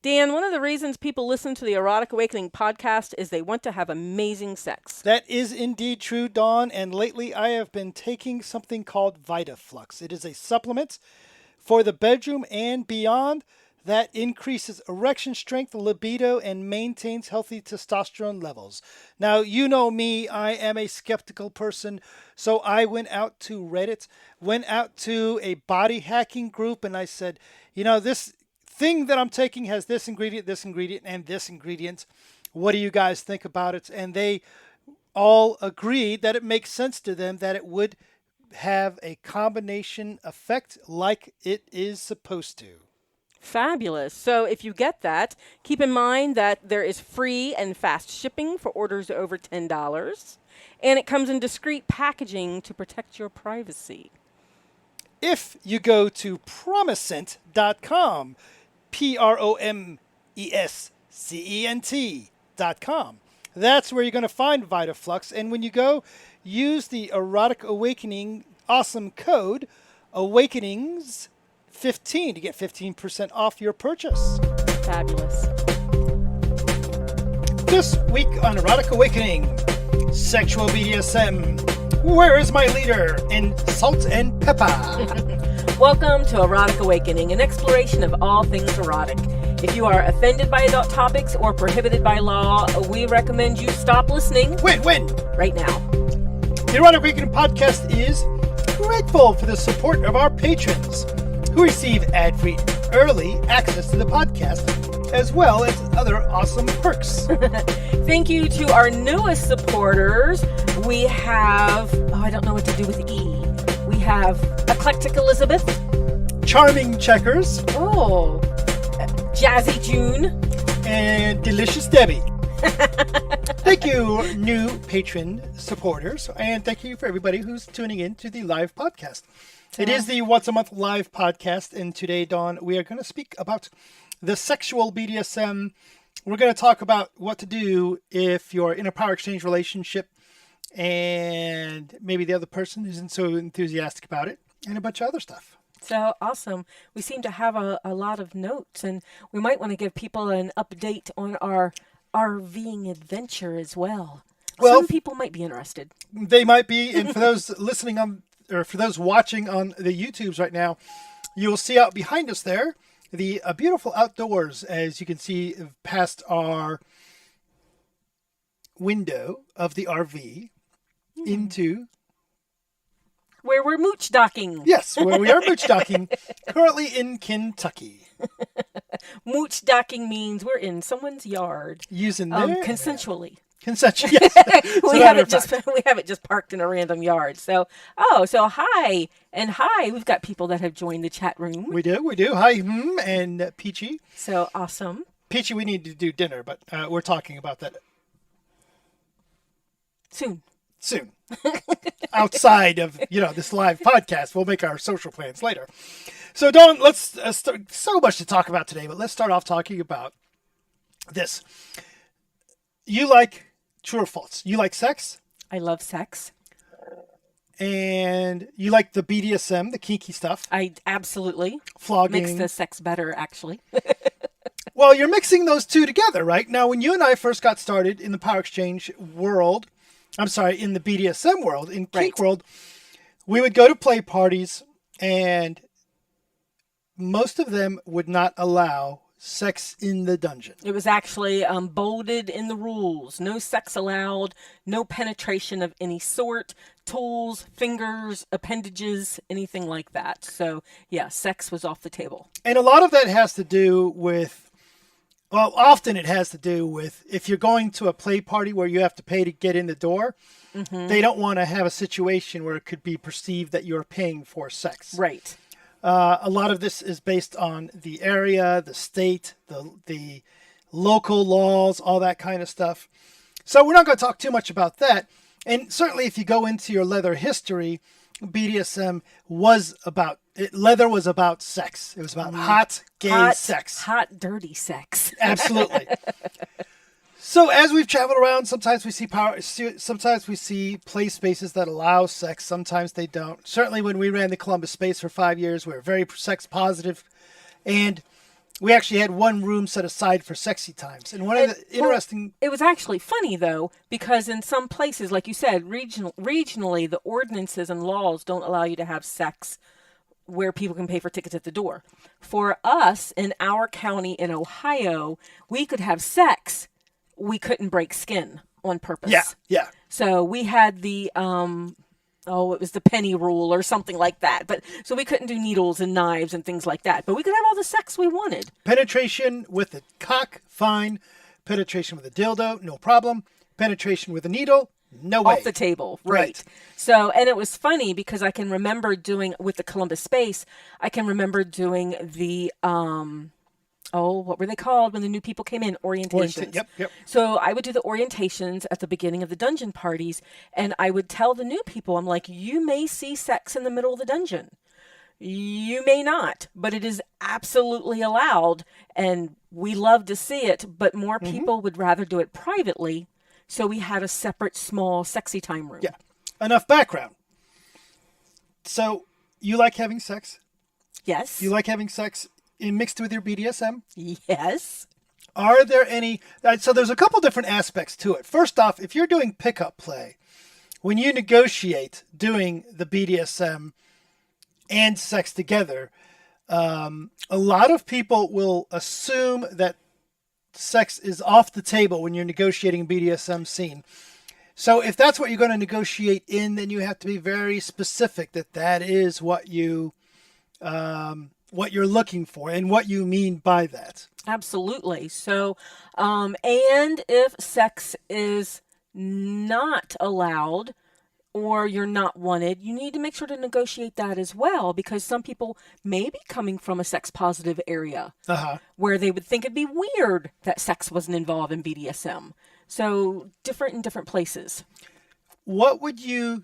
Dan, one of the reasons people listen to the Erotic Awakening podcast is they want to have amazing sex. That is indeed true, Dawn. And lately I have been taking something called VitaFlux. It is a supplement for the bedroom and beyond that increases erection strength, libido, and maintains healthy testosterone levels. Now, you know me, I am a skeptical person, so I went out to Reddit, went out to a body hacking group, and I said, this thing that I'm taking has this ingredient, and this ingredient. What do you guys think about it? And they all agreed that it makes sense to them that it would have a combination effect like it is supposed to. Fabulous. So if you get that, keep in mind that there is free and fast shipping for orders over $10, and it comes in discreet packaging to protect your privacy. If you go to promescent.com, PROMESCENT.com, that's where you're going to find VitaFlux. And when you go, use the Erotic Awakening awesome code, Awakenings15 to get 15% off your purchase. Fabulous. This week on Erotic Awakening, sexual BDSM. Where is my leader in salt and pepper? Welcome to Erotic Awakening, an exploration of all things erotic. If you are offended by adult topics or prohibited by law, we recommend you stop listening. When? Right now. The Erotic Awakening podcast is grateful for the support of our patrons, who receive ad-free early access to the podcast, as well as other awesome perks. Thank you to our newest supporters. We have, I don't know what to do with E. We have Eclectic Elizabeth. Charming Checkers. Oh, Jazzy June. And Delicious Debbie. Thank you, new patron supporters, and thank you for everybody who's tuning in to the live podcast. It is the once a month live podcast, and today, Dawn, we are going to speak about the sexual BDSM. We're going to talk about what to do if you're in a power exchange relationship and maybe the other person isn't so enthusiastic about it, and a bunch of other stuff. So awesome. We seem to have a lot of notes, and we might want to give people an update on our RVing adventure as well. Well, some people might be interested. They might be, and for those listening on, or for those watching on the YouTubes right now, you will see out behind us there the beautiful outdoors, as you can see past our window of the RV into where we're mooch docking. Yes, where we are mooch docking, currently in Kentucky. Mooch docking means we're in someone's yard. Using their consensually. Consensual, yes. we have it just parked in a random yard. So hi and hi. We've got people that have joined the chat room. We do. Hi, and Peachy. So awesome. Peachy, we need to do dinner, but we're talking about that soon. Outside of this live podcast, we'll make our social plans later. So Dawn, let's start, so much to talk about today, but let's start off talking about this. You like, true or false, you like sex? I love sex. And you like the BDSM, the kinky stuff? I absolutely. Flogging. Makes the sex better, actually. Well, you're mixing those two together, right? Now, when you and I first got started in the power exchange world, in the BDSM world, in kink world, we would go to play parties, and most of them would not allow sex in the dungeon. It was actually bolded in the rules. No sex allowed, no penetration of any sort, tools, fingers, appendages, anything like that. So, yeah, sex was off the table. And a lot of that has to do with, often it has to do with if you're going to a play party where you have to pay to get in the door, they don't want to have a situation where it could be perceived that you're paying for sex. Right. A lot of this is based on the area, the state, the local laws, all that kind of stuff. So we're not going to talk too much about that. And certainly if you go into your leather history, BDSM leather was about sex. It was about hot, gay sex. Hot, dirty sex. Absolutely. So as we've traveled around, sometimes we see play spaces that allow sex. Sometimes they don't. Certainly when we ran the Columbus space for 5 years, we were very sex positive. And we actually had one room set aside for sexy times. And one of the interesting... It was actually funny, though, because in some places, like you said, regionally, the ordinances and laws don't allow you to have sex where people can pay for tickets at the door. For us, in our county in Ohio, we could have sex. We couldn't break skin on purpose. Yeah. So we had the... it was the penny rule or something like that. But so we couldn't do needles and knives and things like that. But we could have all the sex we wanted. Penetration with a cock, fine. Penetration with a dildo, no problem. Penetration with a needle, no way. Off the table, right. So, and it was funny because I can remember doing, with the Columbus Space, I can remember doing the... what were they called when the new people came in? Orientations. Yep. So I would do the orientations at the beginning of the dungeon parties, and I would tell the new people, I'm like, you may see sex in the middle of the dungeon. You may not, but it is absolutely allowed, and we love to see it, but more people would rather do it privately, so we had a separate, small, sexy time room. Yeah. Enough background. So, you like having sex? Yes. You like having sex mixed with your BDSM? Yes. Are there any... So there's a couple different aspects to it. First off, if you're doing pickup play, when you negotiate doing the BDSM and sex together, a lot of people will assume that sex is off the table when you're negotiating a BDSM scene. So if that's what you're going to negotiate in, then you have to be very specific that is what you... what you're looking for and what you mean by that. Absolutely. So, and if sex is not allowed or you're not wanted, you need to make sure to negotiate that as well, because some people may be coming from a sex positive area where they would think it'd be weird that sex wasn't involved in BDSM. So different in different places. What do you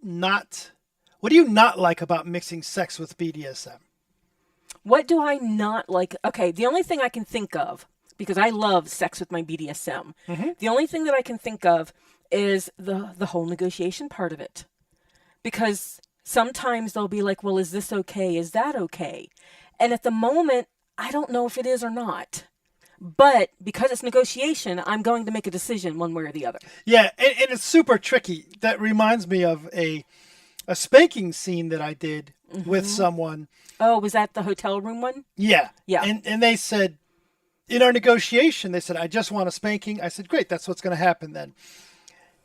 not like about mixing sex with BDSM? What do I not like? Okay, the only thing I can think of, because I love sex with my BDSM, the only thing that I can think of is the whole negotiation part of it. Because sometimes they'll be like, well, is this okay? Is that okay? And at the moment, I don't know if it is or not. But because it's negotiation, I'm going to make a decision one way or the other. Yeah, and it's super tricky. That reminds me of a spanking scene that I did with someone. Oh, was that the hotel room one? Yeah. Yeah. And they said, in our negotiation, they said, I just want a spanking. I said, great, that's what's going to happen then.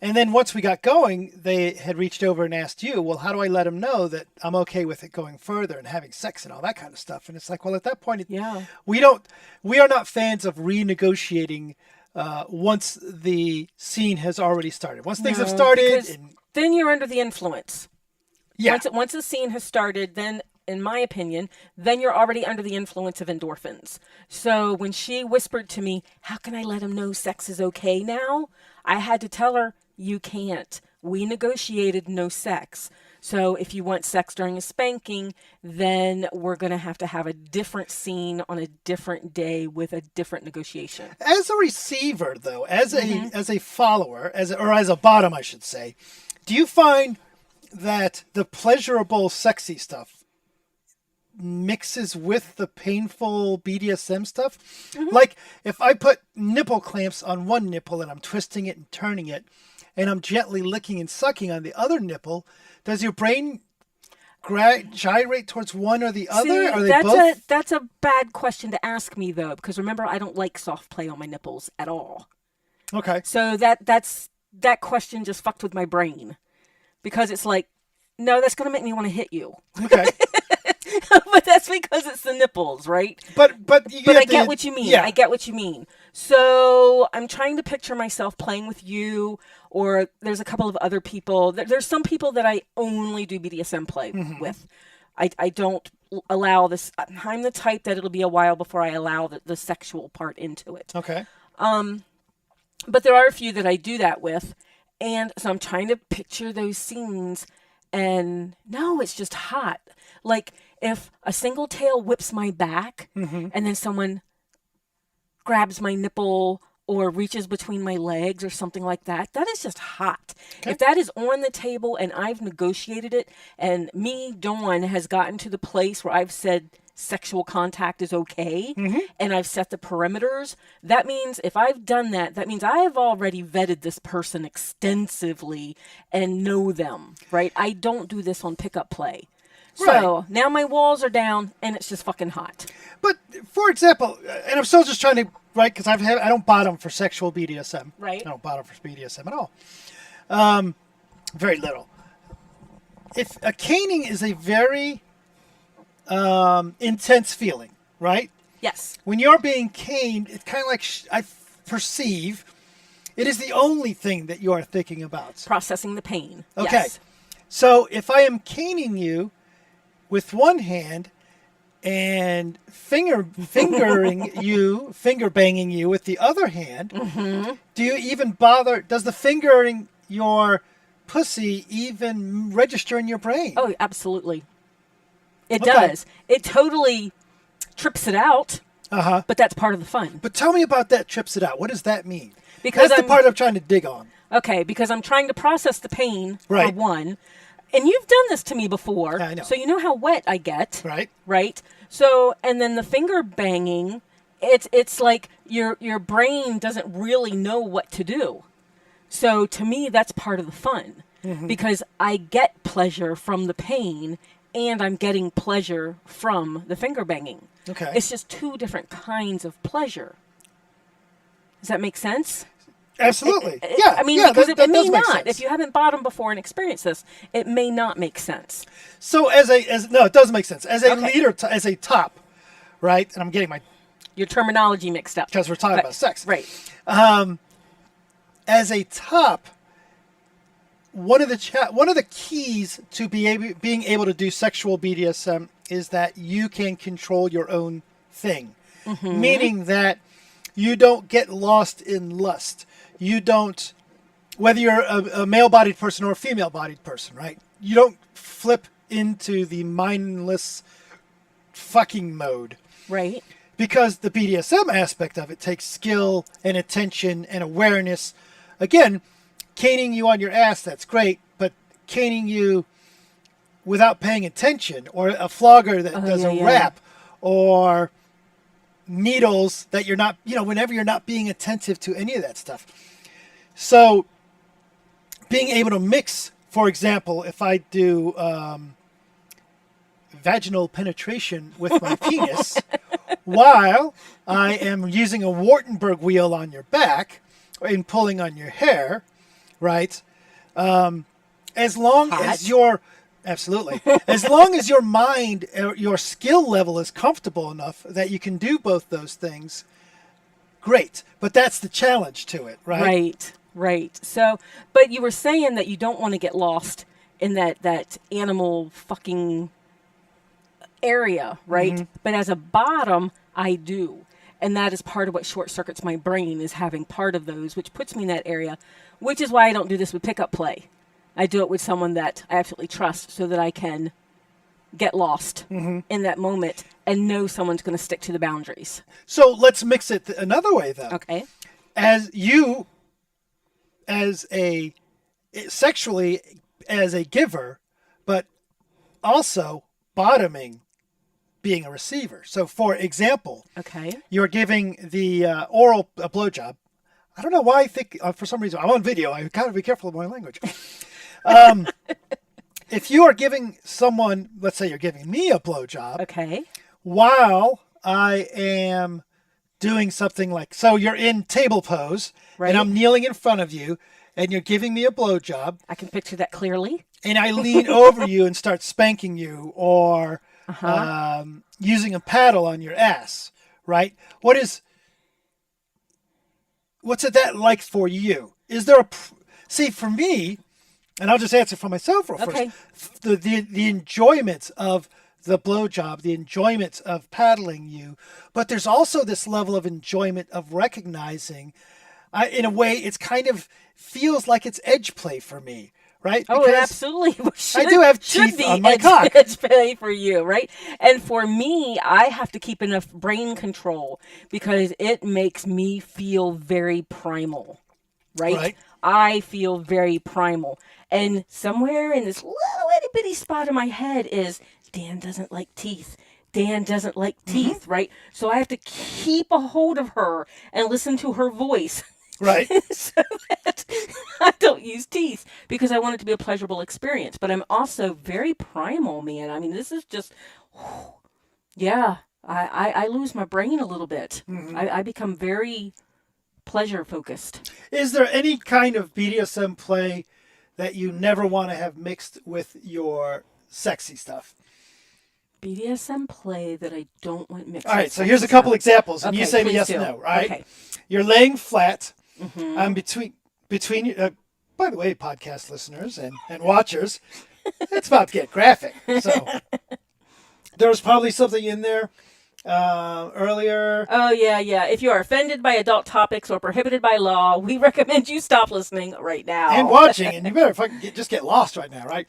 And then once we got going, they had reached over and asked you, well, how do I let them know that I'm okay with it going further and having sex and all that kind of stuff? And it's like, well, at that point, we are not fans of renegotiating once the scene has already started. Once things have started. Then you're under the influence. Yeah. Once the scene has started, then, in my opinion, then you're already under the influence of endorphins. So when she whispered to me, how can I let him know sex is okay now? I had to tell her, you can't. We negotiated no sex. So if you want sex during a spanking, then we're going to have a different scene on a different day with a different negotiation. As a receiver, though, as a follower, as a bottom, I should say, do you find that the pleasurable, sexy stuff mixes with the painful BDSM stuff? Like, if I put nipple clamps on one nipple and I'm twisting it and turning it, and I'm gently licking and sucking on the other nipple, does your brain gyrate towards one or the other? See, are they both? That's a bad question to ask me, though, because remember, I don't like soft play on my nipples at all. Okay. So that question just fucked with my brain, because it's like, no, that's going to make me want to hit you. Okay. But that's because it's the nipples, right? But I get what you mean. Yeah. I get what you mean. So I'm trying to picture myself playing with you, or there's a couple of other people. There's some people that I only do BDSM play with. I don't allow this. I'm the type that it'll be a while before I allow the sexual part into it. Okay. But there are a few that I do that with. And so I'm trying to picture those scenes, and no, it's just hot. Like if a single tail whips my back and then someone grabs my nipple or reaches between my legs or something like that, that is just hot. Okay. If that is on the table and I've negotiated it, and me, Dawn, has gotten to the place where I've said, sexual contact is okay and I've set the perimeters, that means if I've done that, that means I've already vetted this person extensively and know them, right? I don't do this on pickup play. So now my walls are down and it's just fucking hot. But for example, and I'm still just trying to, right, because I don't bottom for sexual BDSM. Right. I don't bottom for BDSM at all. Very little. If a caning is a very intense feeling, right? Yes. When you're being caned, it's kind of like I perceive it is the only thing that you are thinking about. Processing the pain. Okay. Yes. So if I am caning you with one hand and fingering you, finger banging you with the other hand, do you even bother? Does the fingering your pussy even register in your brain? Oh, absolutely. It does. It totally trips it out. But that's part of the fun. But tell me about that trips it out. What does that mean? Because that's the part I'm trying to dig on. Okay, because I'm trying to process the pain, right. for one. And you've done this to me before. Yeah, I know. So you know how wet I get. Right. Right? So, and then the finger banging, it's like your brain doesn't really know what to do. So to me, that's part of the fun. Because I get pleasure from the pain and I'm getting pleasure from the finger banging. Okay. It's just two different kinds of pleasure. Does that make sense? Absolutely. I mean, because it may not. Sense. If you haven't bottomed before and experienced this, it may not make sense. So no, it does make sense. As a leader, as a top, right? And I'm getting your terminology mixed up because we're talking about sex, right? As a top, one of the keys to being able to do sexual BDSM is that you can control your own thing, meaning that you don't get lost in lust. You don't, whether you're a male-bodied person or a female-bodied person, right? You don't flip into the mindless fucking mode. Right. Because the BDSM aspect of it takes skill and attention and awareness. Again, caning you on your ass, that's great, but caning you without paying attention, or a flogger that does a rap, or needles that you're not, whenever you're not being attentive to any of that stuff. So being able to mix, for example, if I do vaginal penetration with my penis while I am using a Wartenberg wheel on your back and pulling on your hair, right? As long as your Absolutely. As long as your mind, your skill level is comfortable enough that you can do both those things, great. But that's the challenge to it, right? Right. So, but you were saying that you don't want to get lost in that animal fucking area, right? But as a bottom, I do. And that is part of what short circuits my brain, is having part of those, which puts me in that area, which is why I don't do this with pickup play. I do it with someone that I absolutely trust so that I can get lost in that moment and know someone's going to stick to the boundaries. So let's mix it another way, though. Okay. Sexually as a giver, but also bottoming being a receiver. So for example, you're giving the oral a blowjob. I don't know why I think, for some reason, I'm on video. I gotta be careful of my language. If you are giving someone, let's say you're giving me a blowjob, while I am doing something like, so you're in table pose, and I'm kneeling in front of you, and you're giving me a blowjob. I can picture that clearly. And I lean over you and start spanking you, or using a paddle on your ass, right? What's it that like for you? Is there see, for me, and I'll just answer for myself real first. The enjoyment of the blowjob, the enjoyment of paddling you, but there's also this level of enjoyment of recognizing, in a way, it's kind of feels like it's edge play for me, right? Because it absolutely I do have teeth on my cock. Edge play for you, right? And for me, I have to keep enough brain control because it makes me feel very primal, right? I feel very primal. And somewhere in this little itty bitty spot in my head is, Dan doesn't like teeth. Dan doesn't like teeth, right? So I have to keep a hold of her and listen to her voice. Right. So that I don't use teeth because I want it to be a pleasurable experience. But I'm also very primal, man. I mean, this is just, yeah, I lose my brain a little bit. I become very pleasure focused. Is there any kind of BDSM play that you never want to have mixed with your sexy stuff? BDSM play that I don't want mixed. All right, so here's a couple examples, and Okay, you say me please yes do. or no, right? Okay. You're laying flat. I'm between by the way, podcast listeners and watchers, it's about to get graphic. So there was probably something in there earlier. Oh, yeah. If you are offended by adult topics or prohibited by law, we recommend you stop listening right now. And watching, and you better fucking just get lost right now, right?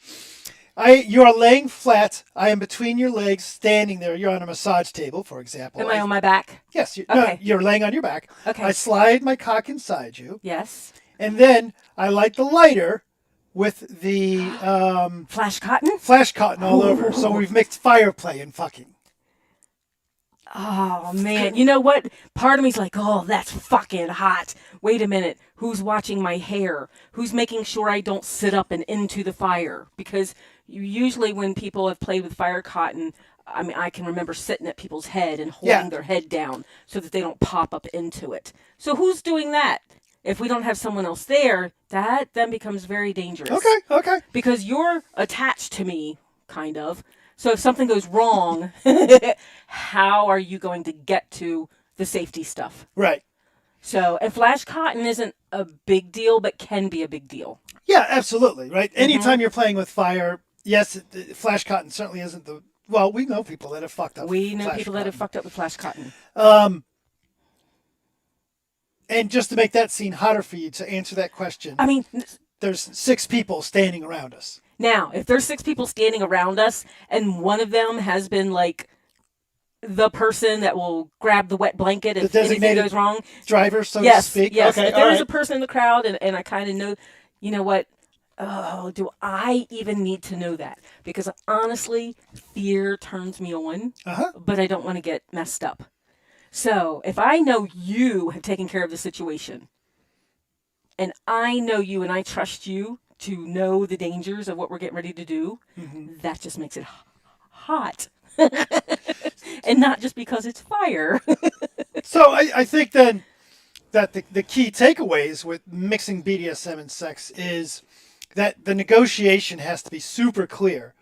You are laying flat. I am between your legs, standing there. You're on a massage table, for example. Am I on my back? Yes. Okay. No, you're laying on your back. Okay. I slide my cock inside you. Yes. And then I light the lighter with the Flash cotton? flash cotton all over. So we've mixed fire play and fucking. Oh, man. You know what? Part of me's like, oh, that's fucking hot. Wait a minute. Who's watching my hair? Who's making sure I don't sit up and into the fire? Because usually when people have played with fire cotton, I mean, I can remember sitting at people's head and holding their head down so that they don't pop up into it. So who's doing that? If we don't have someone else there, that then becomes very dangerous. Okay. Because you're attached to me, kind of. So if something goes wrong, how are you going to get to the safety stuff? Right. So, and flash cotton isn't a big deal, but can be a big deal. Yeah, absolutely. Right. Anytime you're playing with fire, yes, flash cotton certainly isn't the. Well, we know people that have fucked up. We know flash people cotton. that have fucked up with flash cotton. And just to make that scene hotter for you, to answer that question, I mean, there's 6 people standing around us. now, if there's 6 people standing around us and one of them has been like the person that will grab the wet blanket if anything designated goes wrong. Driver, so Yes, to speak. yes. Okay, If there is all a person in the crowd and I kind of know, you know what? Oh, do I even need to know that? Because honestly, fear turns me on, but I don't want to get messed up. So if I know you have taken care of the situation, and I know you and I trust you to know the dangers of what we're getting ready to do, that just makes it hot. And not just because it's fire. So I think then that the key takeaways with mixing BDSM and sex is that the negotiation has to be super clear.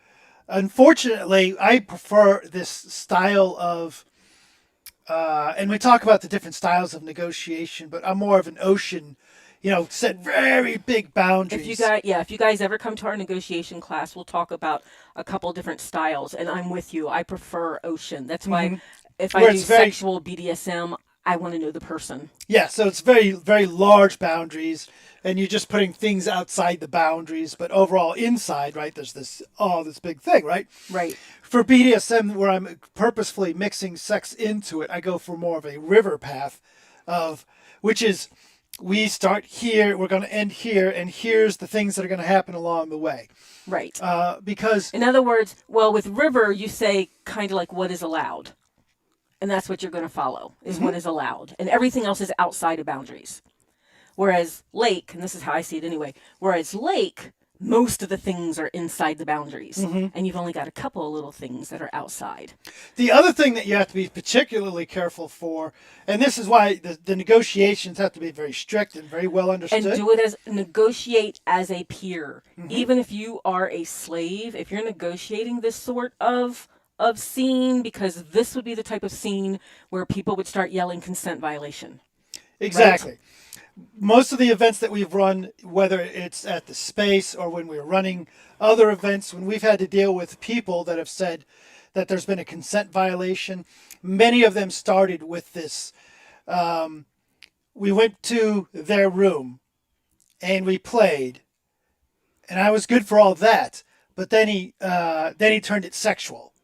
Unfortunately, I prefer this style of, and we talk about the different styles of negotiation, but I'm more of an ocean, set very big boundaries. If you guys ever come to our negotiation class, we'll talk about a couple different styles, and I'm with you. I prefer ocean. That's why if I do sexual BDSM, I want to know the person. Yeah, so it's very, very large boundaries, and you're just putting things outside the boundaries, but overall inside, right, there's this big thing, right? Right. For BDSM, where I'm purposefully mixing sex into it, I go for more of a river path which is, we start here, we're going to end here, and here's the things that are going to happen along the way. Right. Because... In other words, with river, you say kind of like what is allowed. And that's what you're going to follow, is what is allowed. And everything else is outside of boundaries. Whereas lake, and this is how I see it anyway, whereas lake, most of the things are inside the boundaries. And you've only got a couple of little things that are outside. The other thing that you have to be particularly careful for, and this is why the negotiations have to be very strict and very well understood. And negotiate as a peer. Even if you are a slave, if you're negotiating this sort of scene, because this would be the type of scene where people would start yelling consent violation. Exactly. Right? Most of the events that we've run, whether it's at the space or when we're running other events, when we've had to deal with people that have said that there's been a consent violation, many of them started with this. We went to their room and we played, and I was good for all that, but then he turned it sexual.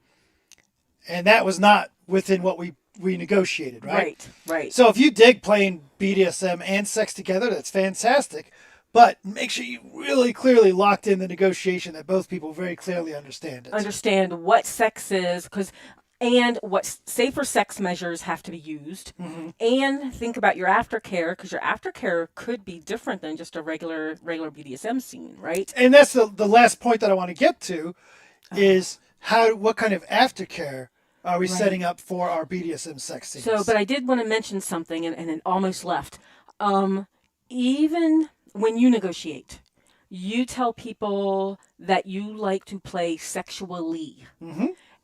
And that was not within what we negotiated, right? Right. So if you dig playing BDSM and sex together, that's fantastic. But make sure you really clearly locked in the negotiation that both people very clearly understand it. Understand what sex is, because and what safer sex measures have to be used, and think about your aftercare, because your aftercare could be different than just a regular BDSM scene, right? And that's the last point that I want to get to is what kind of aftercare are we setting up for our BDSM sex scenes? So, but I did want to mention something, and it almost left. Even when you negotiate, you tell people that you like to play sexually.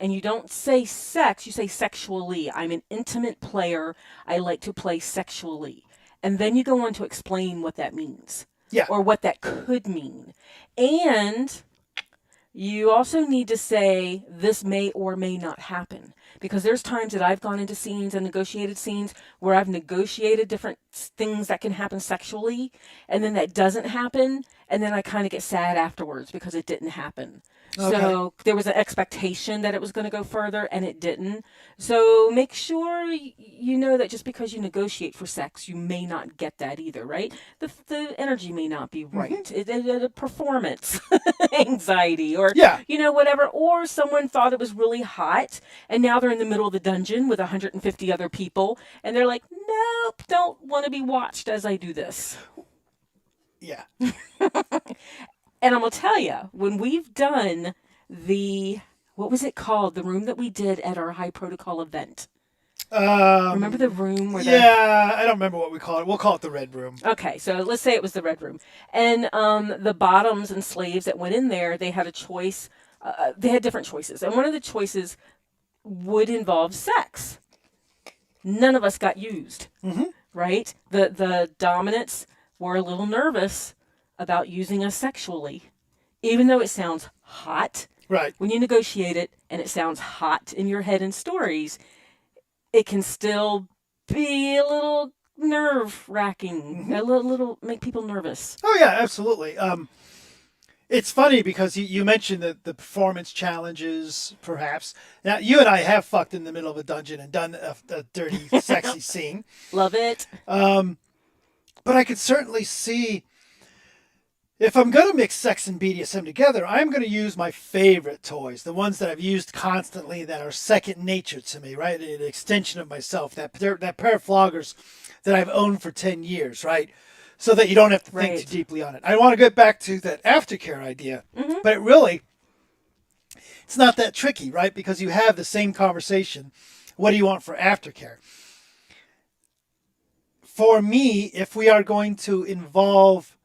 And you don't say sex, you say sexually. I'm an intimate player. I like to play sexually. And then you go on to explain what that means. Yeah. Or what that could mean. And you also need to say this may or may not happen. Because there's times that I've gone into scenes and negotiated scenes where I've negotiated different things that can happen sexually, and then that doesn't happen, and then I kind of get sad afterwards because it didn't happen. Okay. So there was an expectation that it was going to go further, and it didn't. So make sure you know that just because you negotiate for sex, you may not get that either, right? The energy may not be right. It performance anxiety, or whatever. Or someone thought it was really hot, and now they're in the middle of the dungeon with 150 other people, and they're like, nope, don't want to be watched as I do this. Yeah. And I'm going to tell you, when we've done what was it called? The room that we did at our high protocol event. Remember the room where I don't remember what we call it. We'll call it the red room. Okay, so let's say it was the red room. And the bottoms and slaves that went in there, they had a choice. They had different choices. And one of the choices would involve sex. None of us got used, right? The dominants were a little nervous about using us sexually, even though it sounds hot. Right. When you negotiate it and it sounds hot in your head in stories, it can still be a little nerve-wracking, a little make people nervous. Oh yeah, absolutely. It's funny because you mentioned the performance challenges, perhaps. Now, you and I have fucked in the middle of a dungeon and done a dirty, sexy scene. Love it. But I could certainly see, if I'm going to mix sex and BDSM together, I'm going to use my favorite toys, the ones that I've used constantly that are second nature to me, right? An extension of myself, that pair of floggers that I've owned for 10 years, right? So that you don't have to think too deeply on it. I want to get back to that aftercare idea, but it's not that tricky, right? Because you have the same conversation. What do you want for aftercare? For me, if we are going to involve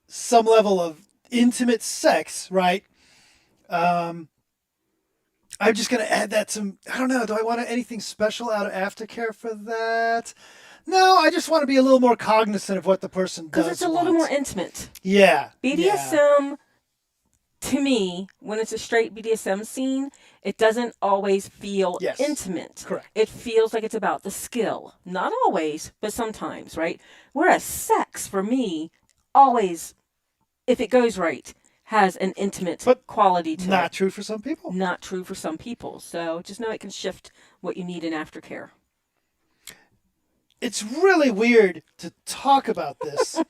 some level of intimate sex, right? I'm just going to add that some, I don't know, do I want anything special out of aftercare for that? No, I just want to be a little more cognizant of what the person does. Because it's a little more intimate. Yeah. BDSM, to me, when it's a straight BDSM scene, it doesn't always feel intimate. Correct. It feels like it's about the skill. Not always, but sometimes, right? Whereas sex, for me, always, if it goes right, has an intimate quality to it. Not true for some people. Not true for some people. So just know it can shift what you need in aftercare. It's really weird to talk about this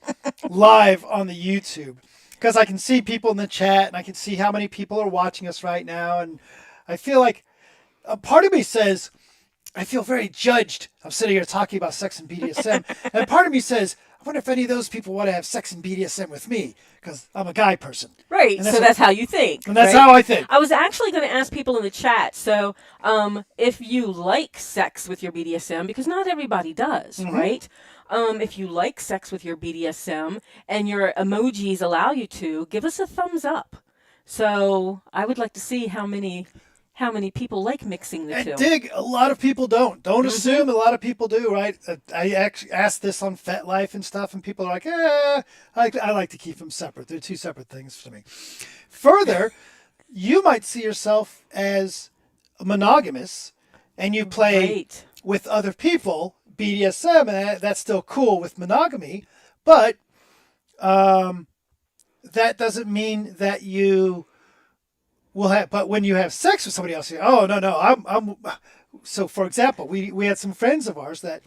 live on the YouTube because I can see people in the chat and I can see how many people are watching us right now. And I feel like a part of me says, I feel very judged. I'm sitting here talking about sex and BDSM. And part of me says, I wonder if any of those people want to have sex and BDSM with me because I'm a guy person. Right. So that's how you think. And that's how I think. I was actually going to ask people in the chat. So if you like sex with your BDSM, because not everybody does, right? If you like sex with your BDSM and your emojis allow you to, give us a thumbs up. So I would like to see how many people like mixing the two. Dig, a lot of people don't. Don't assume a lot of people do, right? I actually asked this on FetLife and stuff, and people are like, I like to keep them separate. They're two separate things to me. Further, you might see yourself as monogamous, and you play with other people, BDSM, and that's still cool with monogamy, but that doesn't mean that you will have, but when you have sex with somebody else, you go, oh, no, I'm, so for example, we had some friends of ours that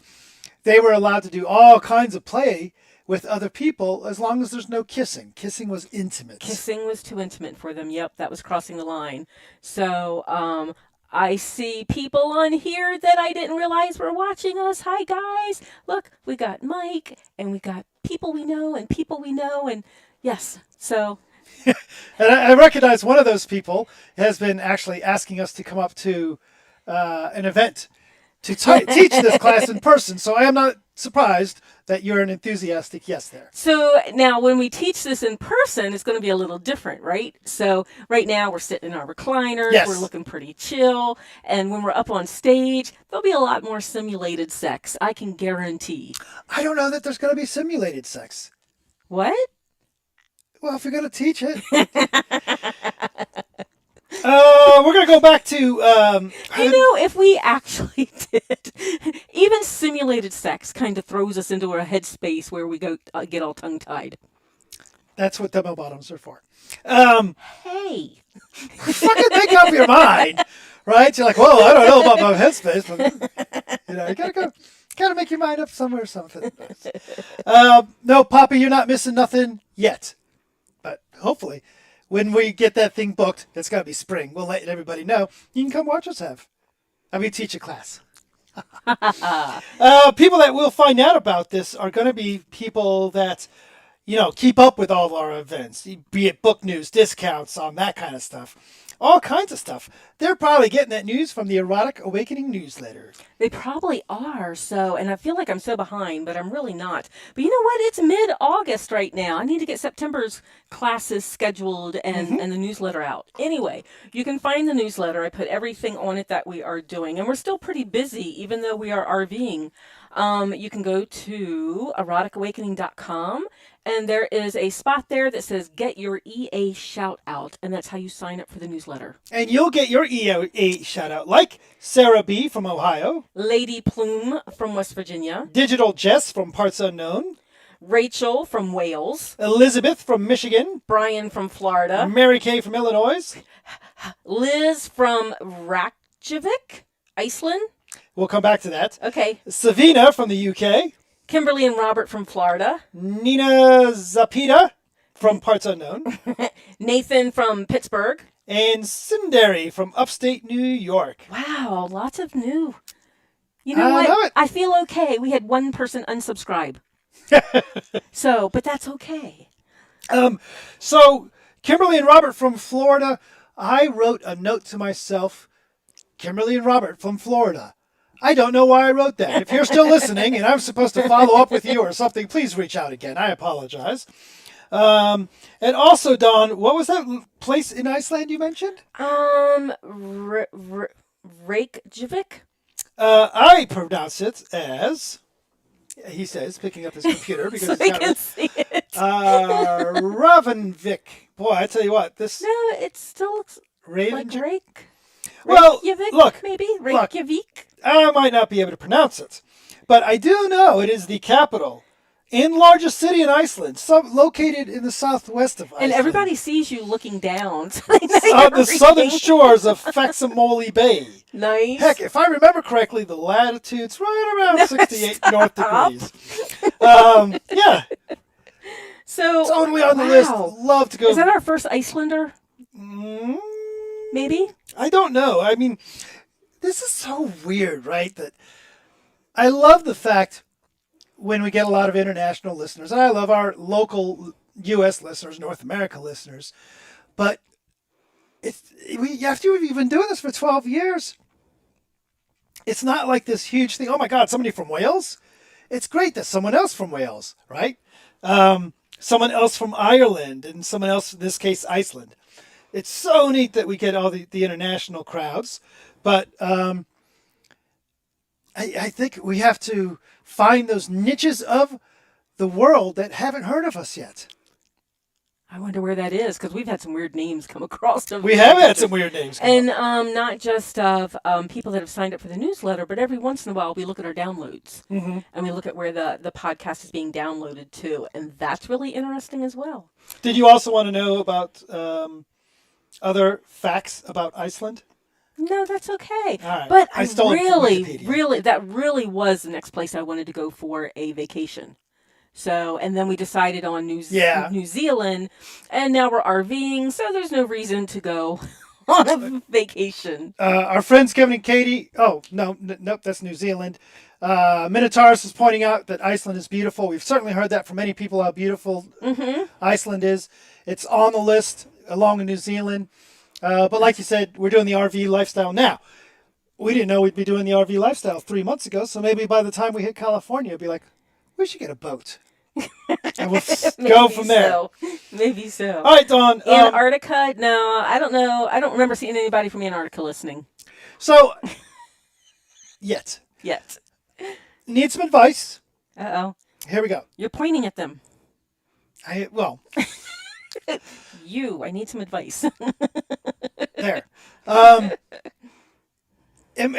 they were allowed to do all kinds of play with other people as long as there's no kissing. Kissing was intimate. Kissing was too intimate for them. Yep, that was crossing the line. So, I see people on here that I didn't realize were watching us. Hi, guys. Look, we got Mike, and we got people we know, and yes, so... And I recognize one of those people has been actually asking us to come up to an event to teach this class in person. So I am not surprised that you're an enthusiastic yes there. So now when we teach this in person, it's going to be a little different, right? So right now we're sitting in our recliners. Yes. We're looking pretty chill. And when we're up on stage, there'll be a lot more simulated sex. I can guarantee. I don't know that there's going to be simulated sex. What? Well, if you're going to teach it. We're going to go back to... if we actually did, even simulated sex kind of throws us into a headspace where we go get all tongue-tied. That's what demo bottoms are for. Hey. Fucking make up your mind, right? You're like, whoa, I don't know about my headspace, but you gotta make your mind up somewhere or something. No, Poppy, you're not missing nothing yet. But hopefully, when we get that thing booked, it's got to be spring. We'll let everybody know. You can come watch us teach a class. People that will find out about this are going to be people that, keep up with all of our events, be it book news, discounts on that kind of stuff. All kinds of stuff. They're probably getting that news from the Erotic Awakening newsletter. They probably are. So, and I feel like I'm so behind, but I'm really not. But you know what? It's mid-August right now. I need to get September's classes scheduled and the newsletter out. Anyway, you can find the newsletter. I put everything on it that we are doing. And we're still pretty busy, even though we are RVing. You can go to eroticawakening.com. And there is a spot there that says get your EA shout out. And that's how you sign up for the newsletter. And you'll get your EA shout out, like Sarah B. from Ohio, Lady Plume from West Virginia, Digital Jess from Parts Unknown, Rachel from Wales, Elizabeth from Michigan, Brian from Florida, Mary Kay from Illinois, Liz from Reykjavik, Iceland. We'll come back to that. Okay. Savina from the UK. Kimberly and Robert from Florida. Nina Zapita from Parts Unknown. Nathan from Pittsburgh. And Cinderi from upstate New York. Wow, lots of new. You know what? I feel okay. We had one person unsubscribe. But that's okay. So, Kimberly and Robert from Florida, I wrote a note to myself, Kimberly and Robert from Florida. I don't know why I wrote that. If you're still listening and I'm supposed to follow up with you or something, please reach out again. I apologize. And also, Dawn, what was that place in Iceland you mentioned? Reykjavik? I pronounce it as, he says, picking up his computer because so it's I got can see it. Ravenvik. Boy, I tell you what, this... No, it still looks like Reykjavik. Well, look, maybe? Reykjavik? I might not be able to pronounce it, but I do know it is the capital and largest city in Iceland, located in the southwest of Iceland. And everybody sees you looking down. So on the southern shores of Faximile Bay. Nice. Heck, if I remember correctly, the latitude's right around 68 north degrees. Yeah. So totally on the list. Love to go. Is that our first Icelander? Maybe? I don't know. I mean, this is so weird, right? That I love the fact when we get a lot of international listeners, and I love our local U.S. listeners, North America listeners, but after we've been doing this for 12 years, it's not like this huge thing. Oh my God, somebody from Wales? It's great that someone else from Wales, right? Someone else from Ireland, and someone else, in this case, Iceland. It's so neat that we get all the international crowds, but I think we have to find those niches of the world that haven't heard of us yet. I wonder where that is, because we've had some weird names come across. We have had some weird names come up. Not just of people that have signed up for the newsletter, but every once in a while we look at our downloads. And we look at where the podcast is being downloaded to, and that's really interesting as well. Did you also want to know about other facts about Iceland? No, that's okay. All right. But I stole that really was the next place I wanted to go for a vacation. So, and then we decided on New Zealand, and now we're RVing, so there's no reason to go on a vacation. Our friends Kevin and Katie. Oh, no, nope, that's New Zealand. Minotaurus is pointing out that Iceland is beautiful. We've certainly heard that from many people how beautiful Iceland is. It's on the list along with New Zealand. But like you said, we're doing the RV lifestyle now. We didn't know we'd be doing the RV lifestyle 3 months ago. So maybe by the time we hit California, it'd be like, we should get a boat. And we'll go from there. So. Maybe so. All right, Dawn. Antarctica? No, I don't know. I don't remember seeing anybody from Antarctica listening. So, yet. Need some advice. Uh-oh. Here we go. You're pointing at them. I need some advice. there. And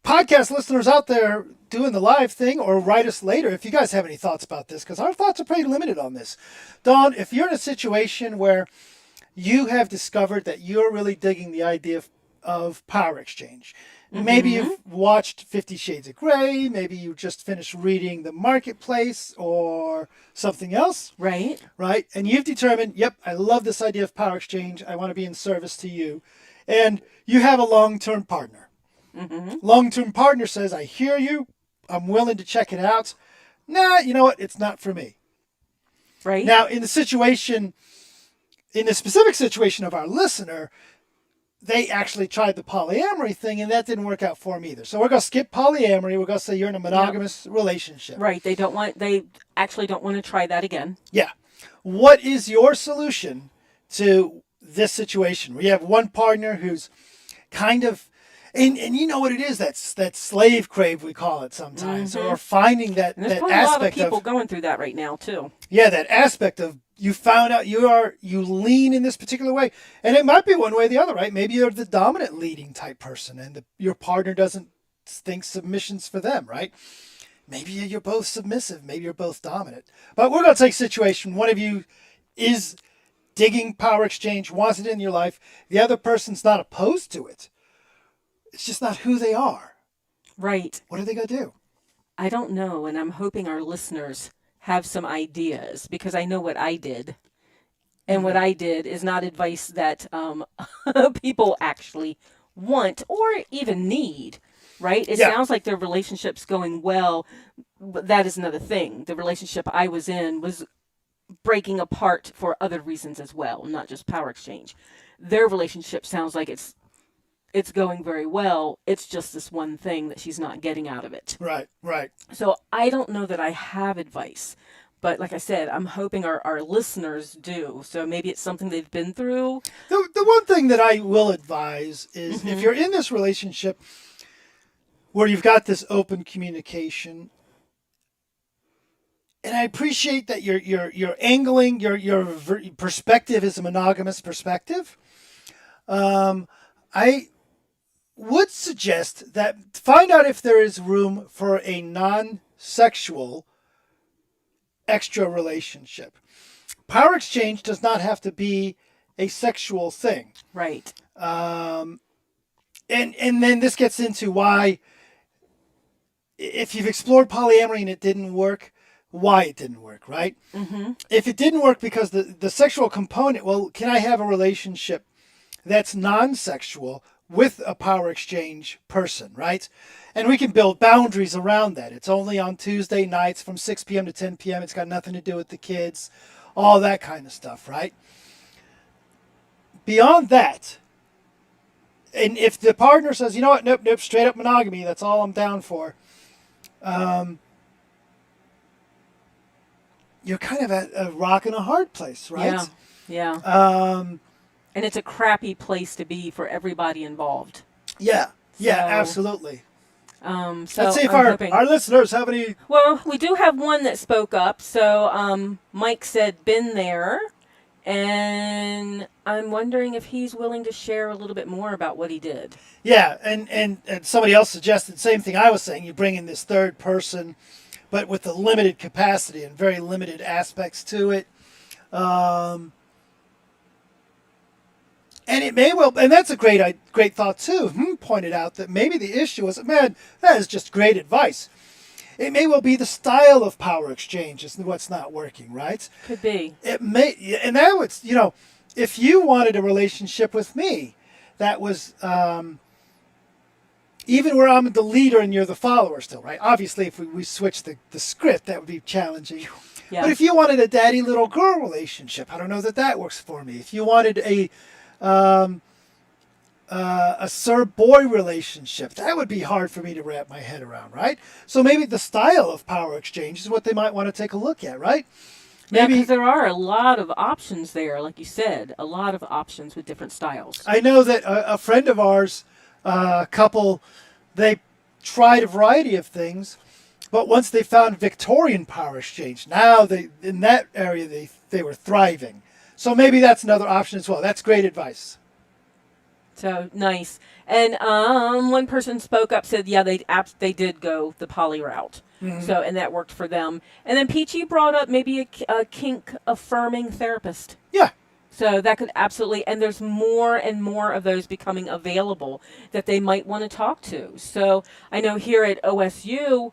podcast listeners out there doing the live thing, or write us later if you guys have any thoughts about this, because our thoughts are pretty limited on this. Dawn, if you're in a situation where you have discovered that you're really digging the idea of power exchange, maybe you've watched 50 Shades of Grey, maybe you just finished reading The Marketplace or something else. Right. And you've determined, yep, I love this idea of power exchange. I want to be in service to you. And you have a long-term partner. Long-term partner says, I hear you. I'm willing to check it out. Nah, you know what? It's not for me. Right. Now, in the specific situation of our listener, they actually tried the polyamory thing, and that didn't work out for them either. So we're going to skip polyamory. We're going to say you're in a monogamous relationship. Right. They actually don't want to try that again. Yeah. What is your solution to this situation? We have one partner who's kind of, and you know what it is, that slave crave, we call it sometimes, or finding that and there's that probably aspect a lot of people going through that right now too. Yeah, that aspect of you found out you lean in this particular way, and it might be one way or the other, right? Maybe you're the dominant leading type person, and your partner doesn't think submission's for them, right? Maybe you're both submissive, maybe you're both dominant. But we're going to take a situation. One of you is digging power exchange, wants it in your life. The other person's not opposed to it. It's just not who they are. Right. What are they going to do? I don't know, and I'm hoping our listeners have some ideas, because I know what I did. And what I did is not advice that people actually want or even need, right? It sounds like their relationship's going well, but that is another thing. The relationship I was in was breaking apart for other reasons as well, not just power exchange. Their relationship sounds like it's going very well. It's just this one thing that she's not getting out of it. Right. So I don't know that I have advice, but like I said, I'm hoping our listeners do. So maybe it's something they've been through. The one thing that I will advise is if you're in this relationship where you've got this open communication, and I appreciate that you're angling, your perspective is a monogamous perspective. I would suggest that find out if there is room for a non-sexual extra relationship. Power exchange does not have to be a sexual thing. Right. And then this gets into why, if you've explored polyamory and it didn't work, why it didn't work, right? If it didn't work because the sexual component, well, can I have a relationship that's non-sexual with a power exchange person, right? And we can build boundaries around that. It's only on Tuesday nights from 6 p.m. to 10 p.m. It's got nothing to do with the kids, all that kind of stuff, right? Beyond that, and if the partner says, you know what, nope, straight up monogamy, that's all I'm down for, you're kind of at a rock and a hard place, right? Yeah. And it's a crappy place to be for everybody involved. Yeah, absolutely. So let's see if our listeners have any. Well, we do have one that spoke up. So Mike said, been there. And I'm wondering if he's willing to share a little bit more about what he did. Yeah, and somebody else suggested the same thing I was saying. You bring in this third person, but with a limited capacity and very limited aspects to it. And it may well, and that's a great thought too. Pointed out that maybe the issue is, man, that is just great advice. It may well be the style of power exchange is what's not working, right? Could be. It may, and that would, if you wanted a relationship with me that was even where I'm the leader and you're the follower still, right? Obviously, if we switch the script, that would be challenging. Yeah. But if you wanted a daddy-little-girl relationship, I don't know that works for me. If you wanted a sir-boy relationship, that would be hard for me to wrap my head around, right? So maybe the style of power exchange is what they might want to take a look at, right? Maybe because there are a lot of options there, like you said, a lot of options with different styles. I know that a friend of ours, couple, they tried a variety of things, but once they found Victorian power exchange, now in that area they were thriving. So maybe that's another option as well. That's great advice. So nice. And one person spoke up, said, yeah, they did go the poly route. Mm-hmm. So, and that worked for them. And then Peachy brought up maybe a kink affirming therapist. Yeah. So that could absolutely, and there's more and more of those becoming available that they might want to talk to. So I know here at OSU,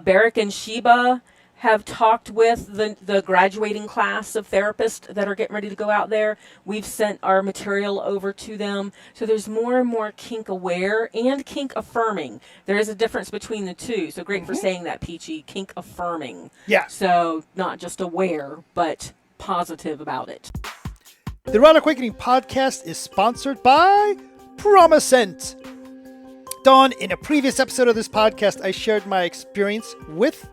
Barrick and Sheba have talked with the graduating class of therapists that are getting ready to go out there. We've sent our material over to them. So there's more and more kink aware and kink affirming. There is a difference between the two. So great for saying that, Peachy. Kink affirming. Yeah. So not just aware, but positive about it. The Erotic Awakening Podcast is sponsored by Promescent. Dawn, in a previous episode of this podcast, I shared my experience with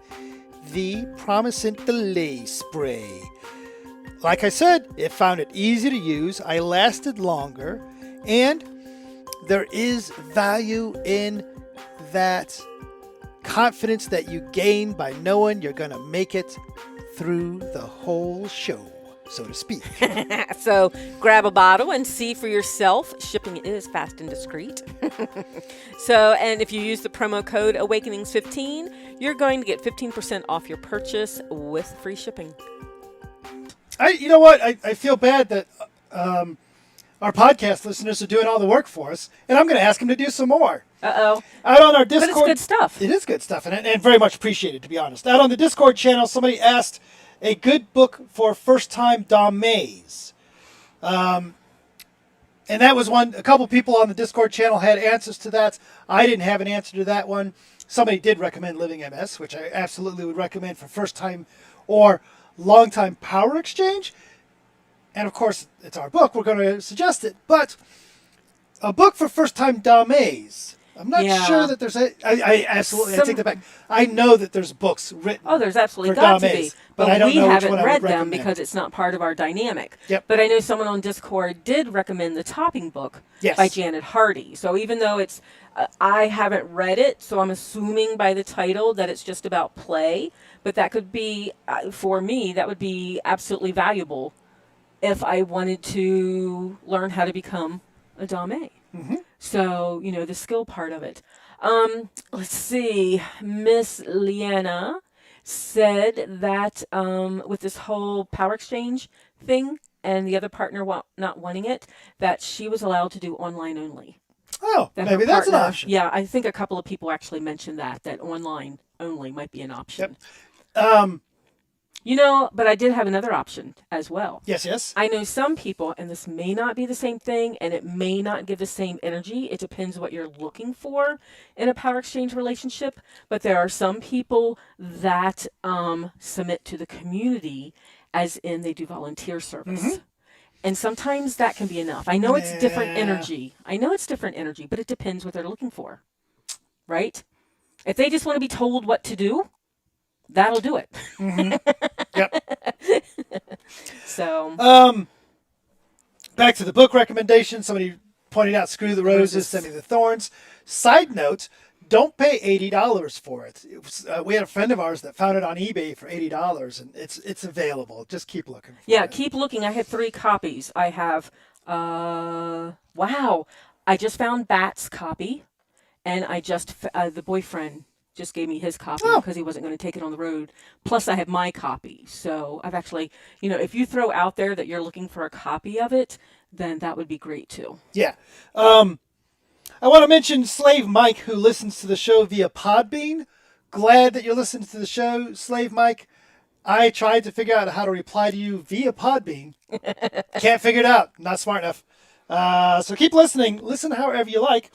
the Promescent Delay Spray. Like I said, it found it easy to use, I lasted longer, and there is value in that confidence that you gain by knowing you're going to make it through the whole show, so to speak. So grab a bottle and see for yourself. Shipping is fast and discreet. So, and if you use the promo code Awakenings15, you're going to get 15% off your purchase with free shipping. You know what? I feel bad that our podcast listeners are doing all the work for us, and I'm going to ask them to do some more. Uh-oh. Out on our Discord. But it's good stuff. It is good stuff, and very much appreciated, to be honest. Out on the Discord channel, somebody asked a good book for first-time Dommes. And that was one, a couple people on the Discord channel had answers to that. I didn't have an answer to that one. Somebody did recommend Living MS, which I absolutely would recommend for first-time or long-time power exchange. And, of course, it's our book. We're going to suggest it. But a book for first-time Dommes. I'm not sure that there's I absolutely, I take that back. I know that there's books written. Oh, there's absolutely for got Dommes, to be. but I don't we know which haven't one I would read them recommend. because it's not part of our dynamic. Yep. But I know someone on Discord did recommend the Topping book Yes. by Janet Hardy. So even though it's, I haven't read it, so I'm assuming by the title that it's just about play. But that could be, for me, that would be absolutely valuable if I wanted to learn how to become a Domme. Mm-hmm. So, you know, the skill part of it. Let's see. Miss Leanna said that with this whole power exchange thing and the other partner not wanting it, that she was allowed to do online only. Oh, That maybe her that's an partner- option. Yeah, I think a couple of people actually mentioned that online only might be an option. Yep. You know, but I did have another option as well. Yes. I know some people, and this may not be the same thing, and it may not give the same energy. It depends what you're looking for in a power exchange relationship. But there are some people that submit to the community, as in they do volunteer service. Mm-hmm. And sometimes that can be enough. I know it's different energy. But it depends what they're looking for, right? If they just want to be told what to do, that'll do it. Mm-hmm. Yep. So. Back to the book recommendation. Somebody pointed out Screw the Roses, Send Me the Thorns. Side note, don't pay $80 for it. We had a friend of ours that found it on eBay for $80, and it's available. Just keep looking for it. Keep looking. I have 3 copies. I have, wow. I just found Bat's copy, and I just, the boyfriend just gave me his copy because he wasn't going to take it on the road. Plus, I have my copy. So I've actually, you know, if you throw out there that you're looking for a copy of it, then that would be great too. Yeah. I want to mention Slave Mike, who listens to the show via Podbean. Glad that you're listening to the show, Slave Mike. I tried to figure out how to reply to you via Podbean. Can't figure it out. Not smart enough. So keep listening. Listen however you like.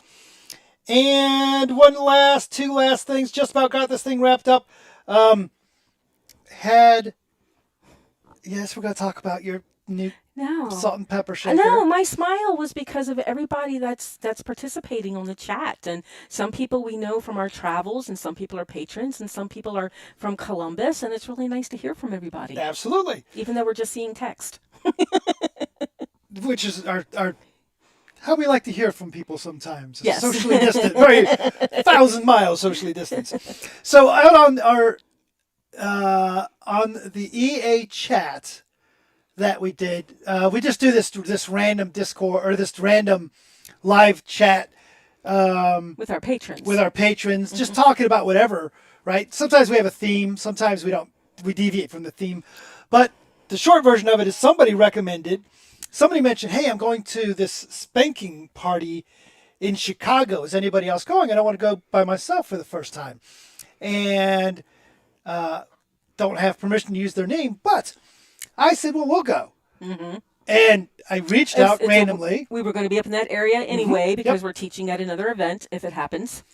And two last things. Just about got this thing wrapped up. Yes, we're going to talk about your new salt and pepper shaker. No, my smile was because of everybody that's participating on the chat, and some people we know from our travels, and some people are patrons, and some people are from Columbus, and it's really nice to hear from everybody. Absolutely. Even though we're just seeing text. Which is our how we like to hear from people sometimes. Yes. Socially distant, very 1,000 miles socially distant. So out on our on the EA chat that we did, we just do this random Discord or this random live chat with our patrons. Just talking about whatever, right? Sometimes we have a theme, sometimes we deviate from the theme, but the short version of it is somebody mentioned, hey, I'm going to this spanking party in Chicago. Is anybody else going? I don't want to go by myself for the first time. And don't have permission to use their name. But I said, well, we'll go. Mm-hmm. And I reached out randomly. We were going to be up in that area anyway because we're teaching at another event if it happens.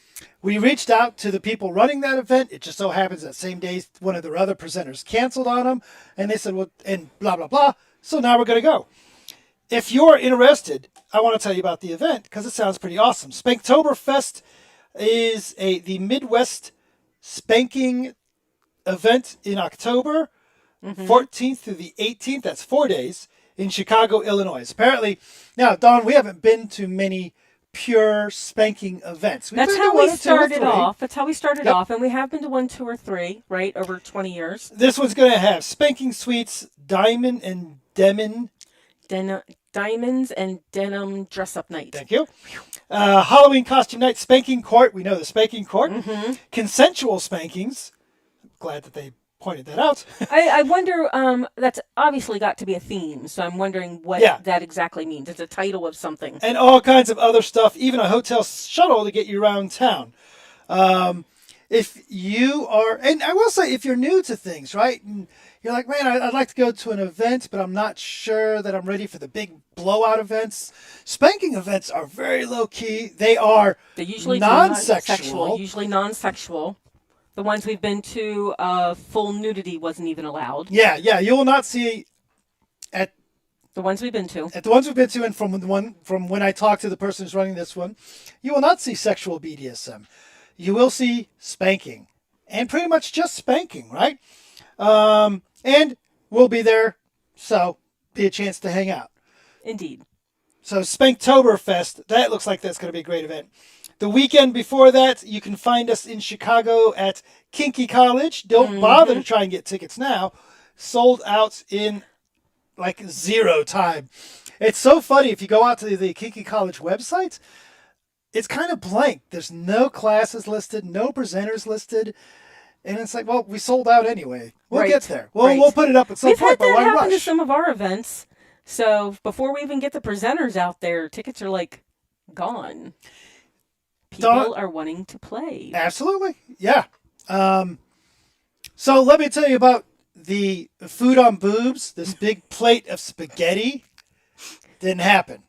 We reached out to the people running that event. It just so happens that same day one of their other presenters canceled on them. And they said, well, and blah, blah, blah. So now we're going to go. If you're interested, I want to tell you about the event because it sounds pretty awesome. Spanktoberfest is the Midwest spanking event in October, 14th through the 18th. That's 4 days in Chicago, Illinois. Apparently, now, Dawn, we haven't been to many pure spanking events. That's how we started off. That's how we started off, and we have been to 1, 2, or 3, right, over 20 years. This one's going to have spanking suites, diamond and diamonds and denim dress-up night. Thank you. Halloween costume night, spanking court. We know the spanking court. Mm-hmm. Consensual spankings. Glad that they pointed that out. I wonder, that's obviously got to be a theme, so I'm wondering what that exactly means. It's a title of something. And all kinds of other stuff, even a hotel shuttle to get you around town. If you are, and I will say, if you're new to things, right? And you're like, man, I'd like to go to an event, but I'm not sure that I'm ready for the big blowout events. Spanking events are very low key. They're usually non-sexual. Usually non-sexual. The ones we've been to, full nudity wasn't even allowed. Yeah. You will not see at the ones we've been to. At the ones we've been to, and from when I talked to the person who's running this one, you will not see sexual BDSM. You will see spanking, and pretty much just spanking, right? And we'll be there, so be a chance to hang out. Indeed. So Spanktoberfest, that looks like that's going to be a great event. The weekend before that, you can find us in Chicago at Kinky College. Don't bother to try and get tickets now. Sold out in like 0 time. It's so funny. If you go out to the Kinky College website, it's kind of blank. There's no classes listed, no presenters listed. And it's like, well, we sold out anyway. We'll get there. We'll put it up at some point, but why rush? We've had that happen to some of our events. So before we even get the presenters out there, tickets are like gone. People are wanting to play. Absolutely. Yeah. So let me tell you about the food on boobs. This big plate of spaghetti didn't happen.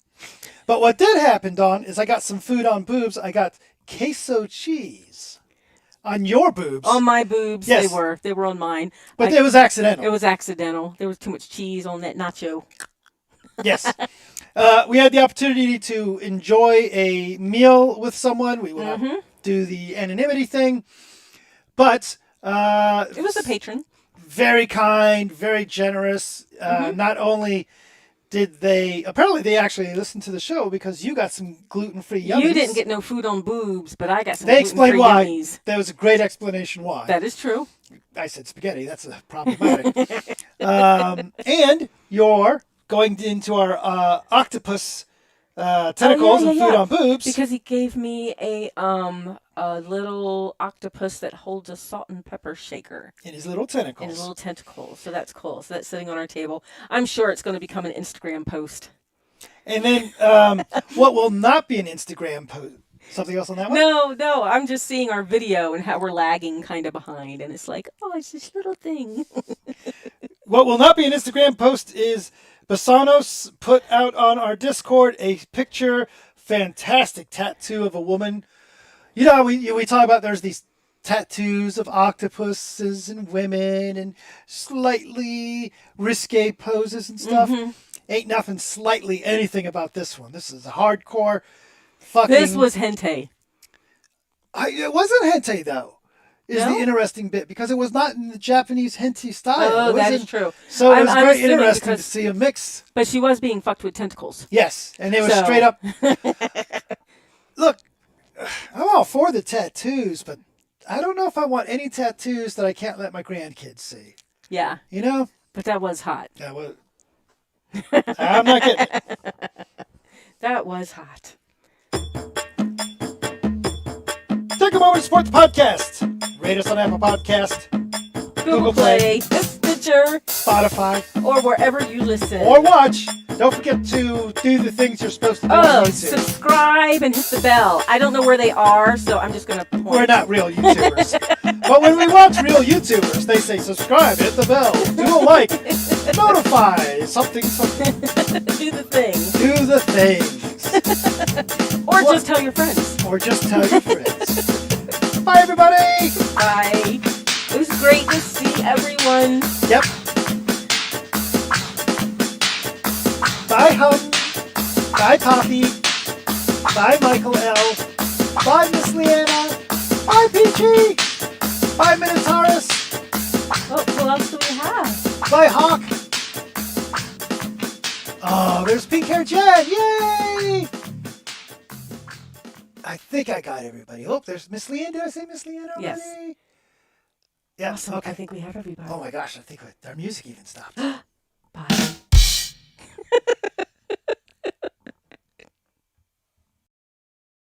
But what did happen, Dawn, is I got some food on boobs. I got queso cheese on your boobs. On my boobs, yes. They were on mine. But it was accidental. It was accidental. There was too much cheese on that nacho. Yes. We had the opportunity to enjoy a meal with someone. We will do the anonymity thing. But it was a patron. Very kind, very generous. Not only did apparently they actually listened to the show because you got some gluten-free yummies. You didn't get no food on boobs, but I got some gluten-free explained why. Yummies. There was a great explanation why. That is true. I said spaghetti. That's problematic. And you're going into our octopus tentacles and food on boobs. Because he gave me a little octopus that holds a salt and pepper shaker. In his little tentacles. So that's cool. So that's sitting on our table. I'm sure it's going to become an Instagram post. And then what will not be an Instagram post? Something else on that one? No. I'm just seeing our video and how we're lagging kind of behind. And it's like, oh, it's this little thing. What will not be an Instagram post is Basanos put out on our Discord a picture, fantastic tattoo of a woman. You know, we talk about there's these tattoos of octopuses and women and slightly risque poses and stuff. Ain't nothing slightly anything about this one. This is a hardcore fucking... This was hentai. It wasn't hentai, though, is No? the interesting bit, because it was not in the Japanese hentai style. Oh, that is true. So it was I'm very assuming interesting to because- see a mix. But she was being fucked with tentacles. Yes, and it was So- straight up... Look, I'm all for the tattoos, but I don't know if I want any tattoos that I can't let my grandkids see. Yeah, You know? but that was hot. That was... I'm not kidding. That was hot. Take a moment to support the podcast. Rate us on Apple Podcast, Google Play, Stitcher, Spotify, or wherever you listen. or watch. Don't forget to do the things you're supposed to do on Oh, YouTube. subscribe and hit the bell. I don't know where they are, so I'm just going to point. We're not real YouTubers. But when we watch real YouTubers, they say subscribe, hit the bell, do a like, notify, something. Do the thing. Do the things. Or just tell your friends. Or just tell your friends. Bye, everybody. Bye. It was great to see everyone. Yep. Bye, Hum. Bye, Poppy. Bye, Michael L. Bye, Miss Leanna. Bye, Peachy. Bye, Minotaurus. Oh, what else do we have? Bye, Hawk. Oh, there's Pink Hair Jen. Yay! I think I got everybody. Oh, there's Miss Leanne. Did I say Miss Leanne already? Yes. Yeah, Awesome. okay. I think we have everybody. Oh my gosh, I think our music even stopped.